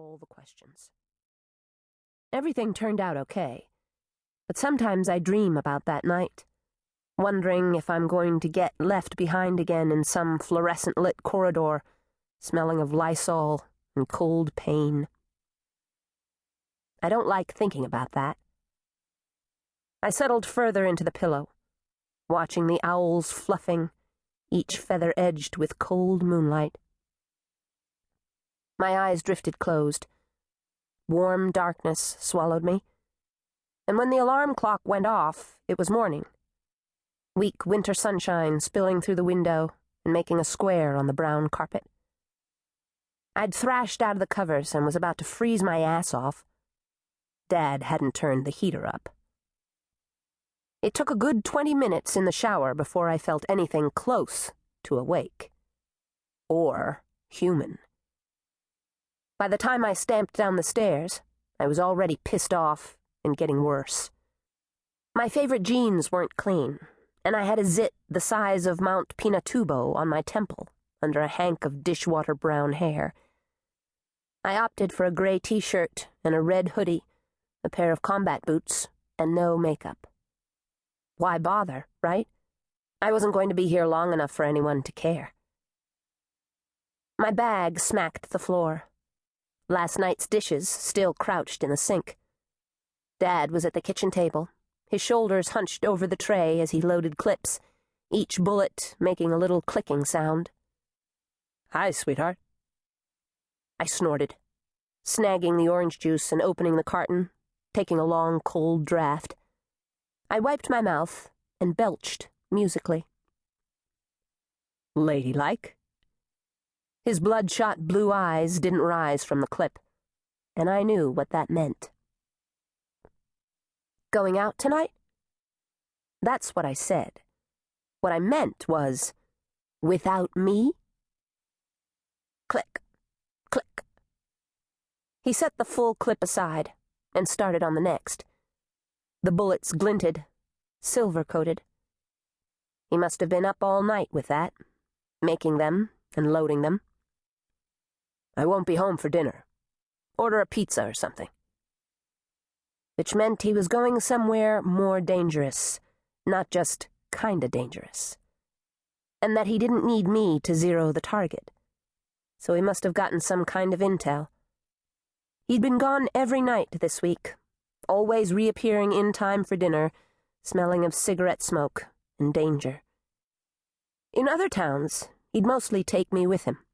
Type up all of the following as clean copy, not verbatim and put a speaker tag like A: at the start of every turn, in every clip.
A: all the questions. Everything turned out okay, but sometimes I dream about that night, wondering if I'm going to get left behind again in some fluorescent-lit corridor, smelling of Lysol and cold pain. I don't like thinking about that. I settled further into the pillow, watching the owls fluffing, each feather edged with cold moonlight. My eyes drifted closed. Warm darkness swallowed me, and when the alarm clock went off, it was morning. Weak winter sunshine spilling through the window and making a square on the brown carpet. I'd thrashed out of the covers and was about to freeze my ass off. Dad hadn't turned the heater up. It took a good 20 minutes in the shower before I felt anything close to awake. Or human. By the time I stamped down the stairs, I was already pissed off and getting worse. My favorite jeans weren't clean, and I had a zit the size of Mount Pinatubo on my temple under a hank of dishwater brown hair. I opted for a gray t-shirt and a red hoodie, a pair of combat boots, and no makeup. Why bother, right? I wasn't going to be here long enough for anyone to care. My bag smacked the floor. Last night's dishes still crouched in the sink. Dad was at the kitchen table, his shoulders hunched over the tray as he loaded clips, each bullet making a little clicking sound. "Hi, sweetheart." I snorted, snagging the orange juice and opening the carton, taking a long, cold draught. I wiped my mouth and belched musically. "Ladylike." His bloodshot blue eyes didn't rise from the clip, and I knew what that meant. "Going out tonight?" That's what I said. What I meant was, without me? Click, click. He set the full clip aside and started on the next. The bullets glinted, silver-coated. He must have been up all night with that, making them and loading them. "I won't be home for dinner. Order a pizza or something." Which meant he was going somewhere more dangerous, not just kinda dangerous. And that he didn't need me to zero the target. So he must have gotten some kind of intel. He'd been gone every night this week, always reappearing in time for dinner, smelling of cigarette smoke and danger. In other towns, he'd mostly take me with him.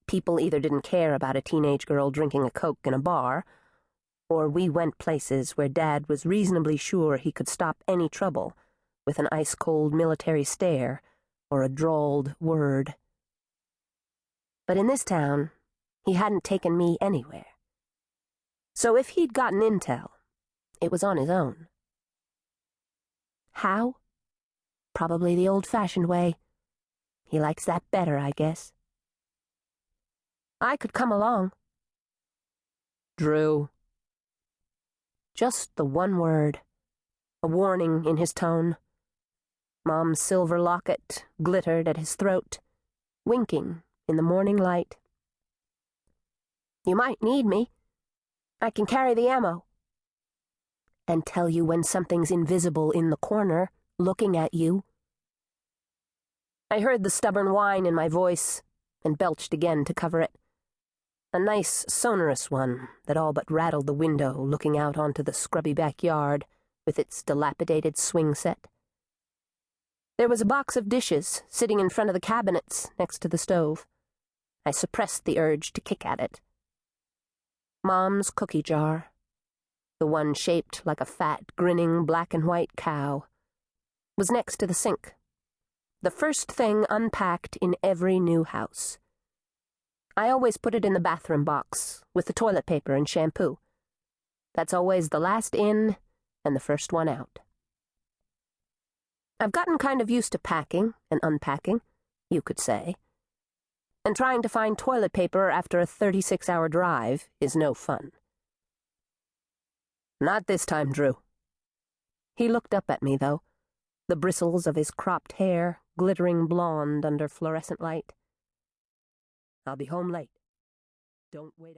A: People either didn't care about a teenage girl drinking a Coke in a bar, or we went places where Dad was reasonably sure he could stop any trouble with an ice-cold military stare or a drawled word. But in this town, he hadn't taken me anywhere. So if he'd gotten intel, it was on his own. How? Probably the old-fashioned way. He likes that better, I guess. I could come along. "Dru." Just the one word, a warning in his tone. Mom's silver locket glittered at his throat, winking in the morning light. "You might need me. I can carry the ammo." "And tell you when something's invisible in the corner, looking at you." I heard the stubborn whine in my voice and belched again to cover it. A nice, sonorous one that all but rattled the window looking out onto the scrubby backyard with its dilapidated swing set. There was a box of dishes sitting in front of the cabinets next to the stove. I suppressed the urge to kick at it. Mom's cookie jar, the one shaped like a fat, grinning black-and-white cow, was next to the sink, the first thing unpacked in every new house. I always put it in the bathroom box with the toilet paper and shampoo. That's always the last in and the first one out. I've gotten kind of used to packing and unpacking, you could say. And trying to find toilet paper after a 36-hour drive is no fun. "Not this time, Dru." He looked up at me, though, the bristles of his cropped hair glittering blonde under fluorescent light. "I'll be home late. Don't wait up."